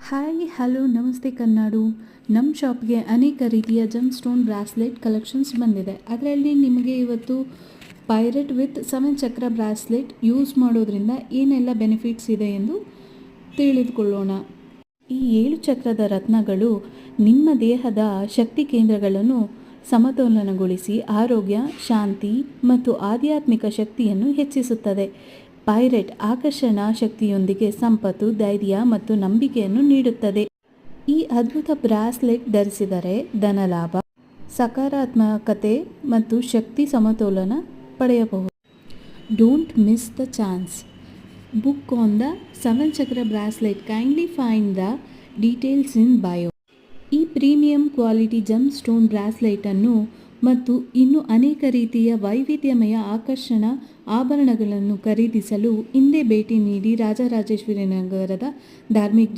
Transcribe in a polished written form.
Hi hello ನಮಸ್ತೆ ಕನ್ನಾಡು. ನಮ್ಮ ಶಾಪ್ಗೆ ಅನೇಕ ರೀತಿಯ ಜಮ್ ಸ್ಟೋನ್ ಬ್ರಾಸ್ಲೆಟ್ ಕಲೆಕ್ಷನ್ಸ್ ಬಂದಿದೆ. ಅದರಲ್ಲಿ ನಿಮಗೆ ಇವತ್ತು ಪೈರೇಟ್ ವಿತ್ 7 ಚಕ್ರ ಬ್ರಾಸ್ಲೆಟ್ ಯೂಸ್ ಮಾಡೋದ್ರಿಂದ ಏನೆಲ್ಲ ಬೆನಿಫಿಟ್ಸ್ ಇದೆ ಎಂದು ತಿಳಿದುಕೊಳ್ಳೋಣ. ಈ 7 ಚಕ್ರದ ರತ್ನಗಳು ನಿಮ್ಮ ದೇಹದ ಶಕ್ತಿ ಕೇಂದ್ರಗಳನ್ನು ಸಮತೋಲನಗೊಳಿಸಿ ಆರೋಗ್ಯ, ಶಾಂತಿ ಮತ್ತು ಆಧ್ಯಾತ್ಮಿಕ ಶಕ್ತಿಯನ್ನು ಹೆಚ್ಚಿಸುತ್ತದೆ. ಪೈರೇಟ್ ಆಕರ್ಷಣಾ ಶಕ್ತಿಯೊಂದಿಗೆ ಸಂಪತ್ತು, ಧೈರ್ಯ ಮತ್ತು ನಂಬಿಕೆಯನ್ನು ನೀಡುತ್ತದೆ. ಈ ಅದ್ಭುತ ಬ್ರಾಸ್ಲೆಟ್ ಧರಿಸಿದರೆ ಧನಲಾಭ, ಸಕಾರಾತ್ಮಕತೆ ಮತ್ತು ಶಕ್ತಿ ಸಮತೋಲನ ಪಡೆಯಬಹುದು. Don't miss the chance. Book on the 7 ಚಕ್ರ bracelet. Kindly find the details in bio. ಈ ಪ್ರೀಮಿಯಂ ಕ್ವಾಲಿಟಿ ಜಮ್ ಸ್ಟೋನ್ ಬ್ರಾಸ್ಲೆಟನ್ನು ಮತ್ತು ಇನ್ನೂ ಅನೇಕ ರೀತಿಯ ವೈವಿಧ್ಯಮಯ ಆಕರ್ಷಣಾ ಆಭರಣಗಳನ್ನು ಖರೀದಿಸಲು ಹಿಂದೆ ಭೇಟಿ ನೀಡಿ ರಾಜರಾಜೇಶ್ವರಿ ನಗರದ ಧಾರ್ಮಿಕ್